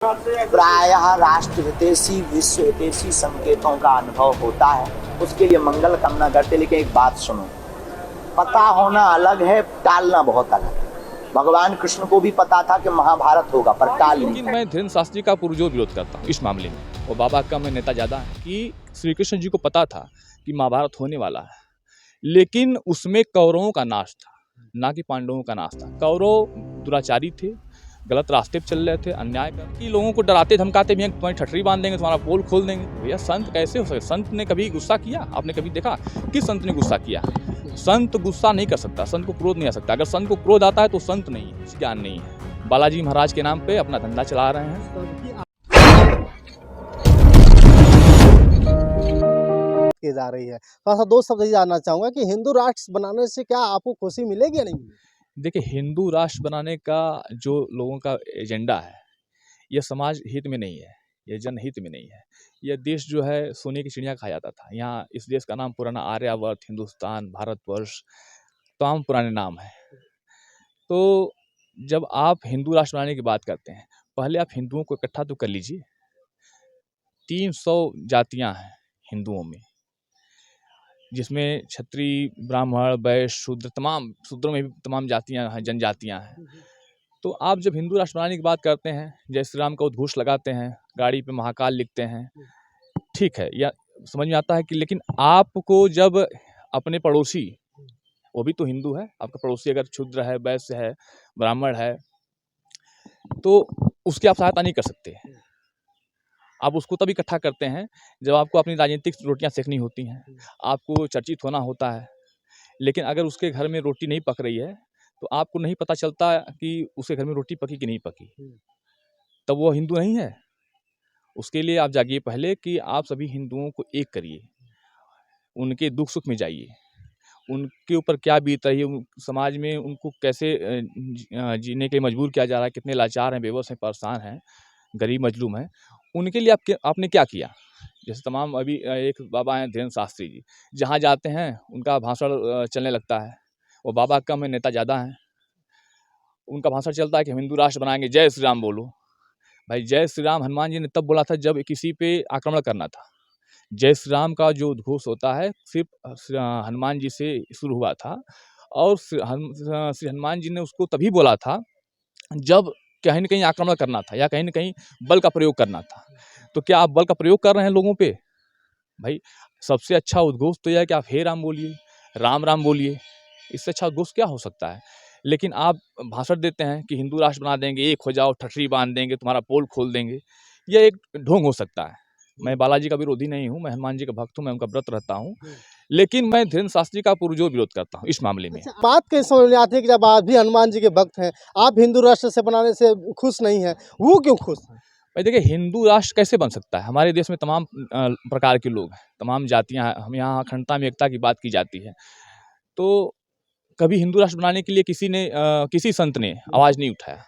प्रायः राष्ट्र हितैषी विश्व हितैषी संकेतों का अनुभव होता है, उसके लिए मंगल कामना करते। लेकिन एक बात सुनो, पता होना अलग है, टालना बहुत अलग है। भगवान कृष्ण को भी पता था कि महाभारत होगा, पर टाल नहीं। लेकिन मैं धीरेन्द्र शास्त्री का पुरजोर विरोध करता हूँ इस मामले में, और बाबा का मैं नेता ज़्यादा है कि श्री कृष्ण जी को पता था कि महाभारत होने वाला है, लेकिन उसमें कौरवों का नाश था, ना कि पांडवों का नाश था। कौरव दुराचारी थे, गलत रास्ते पे चल रहे थे, अन्याय कर कि लोगों को डराते धमकाते भी हैं, तुम्हारी ठठरी बांध देंगे, तुम्हारा पोल खोल देंगे। भैया संत कैसे हो सकते? संत ने कभी गुस्सा किया? आपने कभी देखा किस संत ने गुस्सा किया? संत गुस्सा नहीं कर सकता, संत को क्रोध नहीं आ सकता। अगर संत को क्रोध आता है तो संत नहीं है, ज्ञान नहीं है। बालाजी महाराज के नाम पे अपना धंधा चला रहे हैं। की जा रही है। थोड़ा सा दो शब्द ये जानना चाहूँगा कि हिंदू राष्ट्र बनाने से क्या आपको खुशी मिलेगी या नहीं मिलेगी? देखिए, हिंदू राष्ट्र बनाने का जो लोगों का एजेंडा है, यह समाज हित में नहीं है, यह जनहित में नहीं है। यह देश जो है सोने की चिड़िया कहा जाता था। यहाँ इस देश का नाम पुराना आर्यावर्त, हिंदुस्तान, भारतवर्ष, तमाम पुराने नाम हैं। तो जब आप हिंदू राष्ट्र बनाने की बात करते हैं, पहले आप हिंदुओं को इकट्ठा तो कर लीजिए। 300 जातियां हैं हिंदुओं में, जिसमें क्षत्रिय, ब्राह्मण, वैश्य, शूद्र, तमाम शूद्रों में भी तमाम जातियां हैं, जनजातियां हैं। तो आप जब हिंदू राष्ट्र बनाने की बात करते हैं, जय श्री राम का उद्घोष लगाते हैं, गाड़ी पे महाकाल लिखते हैं, ठीक है, या समझ में आता है कि लेकिन आपको जब अपने पड़ोसी, वो भी तो हिंदू है, आपका पड़ोसी अगर शूद्र है, वैश्य है, ब्राह्मण है, तो उसकी आप सहायता नहीं कर सकते। आप उसको तभी इकट्ठा करते हैं जब आपको अपनी राजनीतिक रोटियां सेकनी होती हैं, आपको चर्चित होना होता है। लेकिन अगर उसके घर में रोटी नहीं पक रही है, तो आपको नहीं पता चलता कि उसके घर में रोटी पकी कि नहीं पकी, तब वो हिंदू नहीं है। उसके लिए आप जागिए पहले कि आप सभी हिंदुओं को एक करिए, उनके दुख सुख में जाइए, उनके ऊपर क्या बीत रही है, समाज में उनको कैसे जीने के लिए मजबूर किया जा रहा है, कितने लाचार हैं, बेबस हैं, परेशान हैं, गरीब मजलूम हैं, उनके लिए आपने क्या किया? जैसे तमाम अभी एक बाबा हैं धीरेन्द्र शास्त्री जी, जहाँ जाते हैं उनका भाषण चलने लगता है। वो बाबा कम है, नेता ज़्यादा हैं। उनका भाषण चलता है कि हम हिंदू राष्ट्र बनाएंगे, जय श्री राम बोलो। भाई जय श्री राम हनुमान जी ने तब बोला था जब किसी पे आक्रमण करना था। जय श्री राम का जो उद्घोष होता है सिर्फ हनुमान जी से शुरू हुआ था, और श्री हनुमान जी ने उसको तभी बोला था जब कहीं न कहीं आक्रमण करना था या कहीं न कहीं बल का प्रयोग करना था। तो क्या आप बल का प्रयोग कर रहे हैं लोगों पे? भाई सबसे अच्छा उद्घोष तो यह है कि आप हे राम बोलिए, राम राम बोलिए, इससे अच्छा उद्घोष क्या हो सकता है? लेकिन आप भाषण देते हैं कि हिंदू राष्ट्र बना देंगे, एक हो जाओ, ठठरी बांध देंगे, तुम्हारा पोल खोल देंगे। यह एक ढोंग हो सकता है। मैं बालाजी का विरोधी नहीं हूँ, मैं हनुमान जी का भक्त हूँ, मैं उनका व्रत रहता हूँ, लेकिन मैं धीरेन्द्र शास्त्री का पुरजोर विरोध करता हूँ इस मामले में। अच्छा, बात कैसे समझ में आती है कि जब आप भी हनुमान जी के भक्त हैं, आप हिंदू राष्ट्र से बनाने से खुश नहीं हैं, वो क्यों खुश हैं? भाई देखिए, हिंदू राष्ट्र कैसे बन सकता है? हमारे देश में तमाम प्रकार के लोग हैं, तमाम जातियाँ हैं, हम यहाँ अखंडता में एकता की बात की जाती है। तो कभी हिंदू राष्ट्र बनाने के लिए किसी संत ने आवाज़ नहीं उठाया।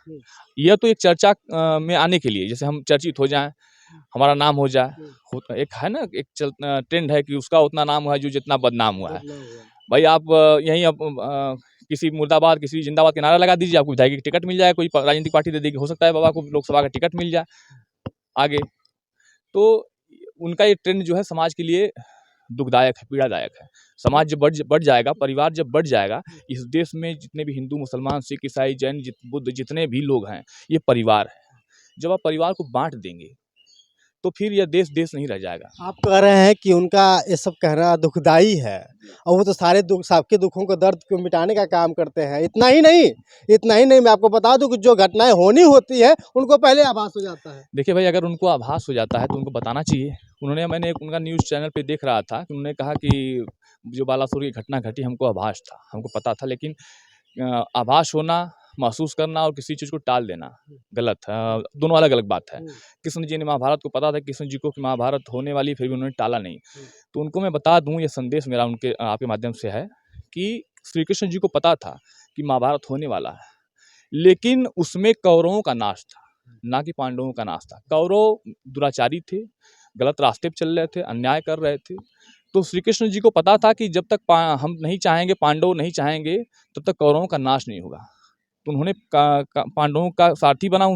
यह तो एक चर्चा में आने के लिए, जैसे हम चर्चित हो जाएँ, हमारा नाम हो जाए। एक है ना, एक ट्रेंड है कि उसका उतना नाम हुआ है जो जितना बदनाम हुआ है। भाई आप यहीं किसी मुर्दाबाद, किसी जिंदाबाद के नारा लगा दीजिए, आपको विधायक की टिकट मिल जाए, कोई राजनीतिक पार्टी दे देगी, हो सकता है बाबा को लोकसभा का टिकट मिल जाए आगे। तो उनका ये ट्रेंड जो है समाज के लिए दुखदायक है, पीड़ादायक है। समाज जब बढ़ जाएगा, परिवार जब बढ़ जाएगा, इस देश में जितने भी हिंदू, मुसलमान, सिख, ईसाई, जैन, बुद्ध, जितने भी लोग हैं, ये परिवार है। जब आप परिवार को बांट देंगे तो फिर यह देश देश नहीं रह जाएगा। आप कह रहे हैं कि उनका ये सब कहना दुखदाई है, और वो तो सारे दुख, सबके दुखों को, दर्द को मिटाने का काम करते हैं। इतना ही नहीं, मैं आपको बता दूं कि जो घटनाएं होनी होती है उनको पहले आभास हो जाता है। देखिए भाई, अगर उनको आभास हो जाता है तो उनको बताना चाहिए। मैंने एक उनका न्यूज़ चैनल पे देख रहा था कि उन्होंने कहा कि जो बालासुर की घटना घटी, हमको आभास था, हमको पता था, लेकिन आभास होना, महसूस करना और किसी चीज़ को टाल देना गलत है। दोनों अलग-अलग बात है। कृष्ण जी ने महाभारत को पता था कृष्ण जी को कि महाभारत होने वाली, फिर भी उन्होंने टाला नहीं। तो उनको मैं बता दूँ, ये संदेश मेरा उनके आपके माध्यम से है कि श्री कृष्ण जी को पता था कि महाभारत होने वाला है, लेकिन उसमें कौरवों का नाश था, ना कि पांडवों का नाश था। कौरव दुराचारी थे, गलत रास्ते पे चल रहे थे, अन्याय कर रहे थे। तो श्री कृष्ण जी को पता था कि जब तक हम नहीं चाहेंगे, पांडव नहीं चाहेंगे, तब तक कौरवों का नाश नहीं होगा। तो उन्होंने पांडवों का सारथी बना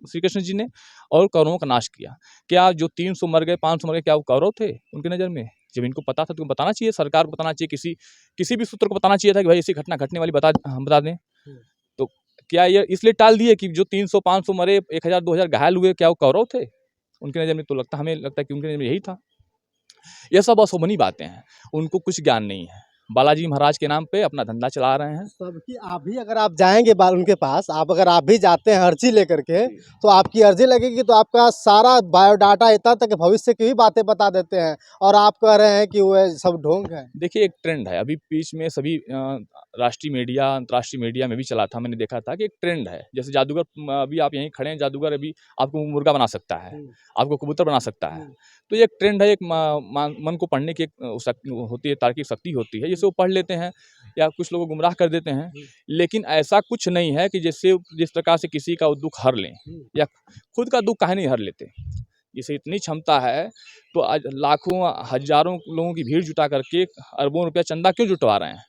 श्री कृष्ण जी ने, और कौरवों का नाश किया। क्या जो 300 मर गए, 500 मर गए, क्या वो कौरव थे उनकी नज़र में? जब इनको पता था तो बताना चाहिए, सरकार को बताना चाहिए, किसी भी सूत्र को बताना चाहिए था कि भाई ऐसी घटना घटने वाली हम बता दें। तो क्या ये इसलिए टाल दिए कि जो 300-500 मरे, 1000-2000 घायल हुए, क्या वो कौरव थे उनकी नज़र में? तो हमें लगता है कि उनकी नज़र में यही था। ये सब अशोभनीय बातें हैं, उनको कुछ ज्ञान नहीं है। बालाजी महाराज के नाम पे अपना धंधा चला रहे हैं। सबकी अभी अगर आप जाएंगे उनके पास, अगर आप भी जाते हैं अर्जी लेकर के, तो आपकी अर्जी लगेगी तो आपका सारा बायोडाटा इतना तक भविष्य की भी बातें बता देते हैं, और आप कह रहे हैं कि वो सब ढोंग है। देखिए, एक ट्रेंड है अभी बीच में, सभी राष्ट्रीय मीडिया, अंतर्राष्ट्रीय मीडिया में भी चला था, मैंने देखा था कि एक ट्रेंड है। जैसे जादूगर, अभी आप यहीं खड़े हैं, जादूगर अभी आपको मुर्गा बना सकता है, आपको कबूतर बना सकता है। तो ये एक ट्रेंड है, एक मन को पढ़ने की एक होती है, तार्किक शक्ति होती है, जिसे वो पढ़ लेते हैं या कुछ लोग गुमराह कर देते हैं। लेकिन ऐसा कुछ नहीं है कि जिस प्रकार से किसी का दुख हर लें, या खुद का दुख काहे नहीं हर लेते। जिसे इतनी क्षमता है तो आज लाखों हजारों लोगों की भीड़ जुटा करके अरबों रुपया चंदा क्यों जुटवा रहे हैं?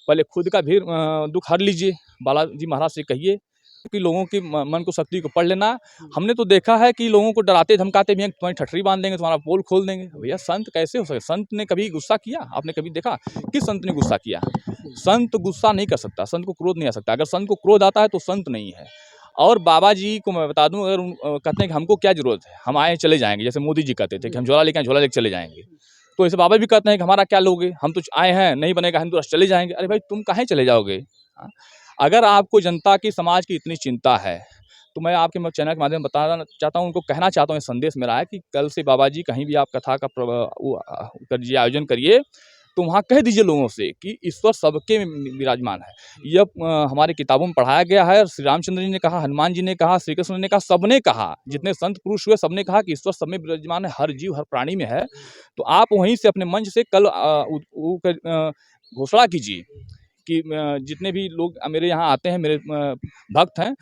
पहले खुद का भीड़ दुख हर लीजिए, बालाजी महाराज से कहिए कि लोगों की मन को शक्ति को पढ़ लेना। हमने तो देखा है कि लोगों को डराते धमकाते भी हैं, तुम्हारी ठठरी बांध देंगे, तुम्हारा पोल खोल देंगे। भैया संत कैसे हो सके? संत ने कभी गुस्सा किया? आपने कभी देखा किस संत ने गुस्सा किया? संत गुस्सा नहीं कर सकता, संत को क्रोध नहीं आ सकता। अगर संत को क्रोध आता है तो संत नहीं है। और बाबा जी को मैं बता दूं, अगर कहते हैं कि हमको क्या जरूरत है, हम आए चले जाएंगे, जैसे मोदी जी कहते थे कि हम झोला लेके आए, झोला लेके चले जाएंगे, तो ऐसे बाबा भी कहते हैं कि हमारा क्या लोगे, हम तो आए हैं, नहीं बनेगा हम तो चले जाएंगे। अरे भाई, तुम काहे चले जाओगे? हाँ? अगर आपको जनता की, समाज की इतनी चिंता है, तो मैं आपके चैनल के माध्यम से बताना चाहता हूँ, उनको कहना चाहता हूँ, ये संदेश मेरा है कि कल से बाबा जी कहीं भी आप कथा का करिए, आयोजन करिए, तो वहाँ कह दीजिए लोगों से कि ईश्वर सबके विराजमान है। यह हमारी किताबों में पढ़ाया गया है। श्री रामचंद्र जी ने कहा, हनुमान जी ने कहा, श्री कृष्ण ने कहा, सबने कहा, जितने संत पुरुष हुए सबने कहा कि ईश्वर सब में विराजमान है, हर जीव हर प्राणी में है। तो आप वहीं से अपने मंच से कल घोषणा कीजिए कि जितने भी लोग मेरे यहाँ आते हैं, मेरे भक्त हैं,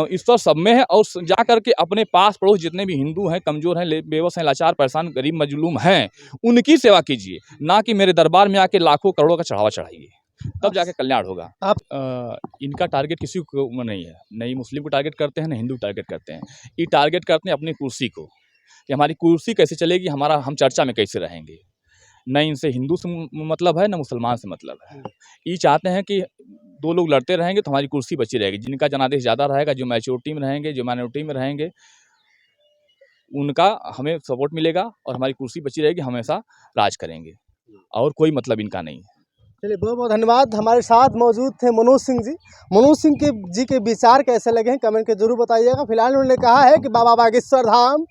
ईश्वर सब में है, और जा करके अपने पास पड़ोस जितने भी हिंदू हैं, कमज़ोर हैं, बेबस हैं, लाचार, परेशान, गरीब, मजलूम हैं, उनकी सेवा कीजिए, ना कि मेरे दरबार में आके लाखों करोड़ों का चढ़ावा चढ़ाइए, तब जाके कल्याण होगा। इनका टारगेट किसी को नहीं है, नहीं मुस्लिम को टारगेट करते हैं, न हिंदू को टारगेट करते हैं। ये टारगेट करते हैं अपनी कुर्सी को, कि हमारी कुर्सी कैसे चलेगी, हम चर्चा में कैसे रहेंगे। न इनसे हिंदू से मतलब है, न मुसलमान से मतलब है। ये चाहते हैं कि दो लोग लड़ते रहेंगे तो हमारी कुर्सी बची रहेगी। जिनका जनादेश ज़्यादा रहेगा, जो मैच्योरिटी में रहेंगे, जो माइनॉरिटी में रहेंगे, उनका हमें सपोर्ट मिलेगा और हमारी कुर्सी बची रहेगी, हमेशा राज करेंगे, और कोई मतलब इनका नहीं है। चलिए, बहुत बहुत धन्यवाद। हमारे साथ मौजूद थे मनोज सिंह जी। मनोज सिंह जी के विचार कैसे लगे हैं कमेंट के जरूर बताइएगा। फिलहाल उन्होंने कहा है कि बाबा बागेश्वर धाम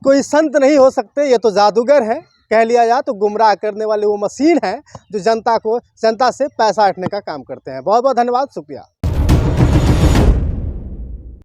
कोई संत नहीं हो सकते, ये तो जादूगर है, कह लिया जाए तो गुमराह करने वाले वो मशीन है जो जनता से पैसा हटने का काम करते हैं। बहुत बहुत धन्यवाद, शुक्रिया।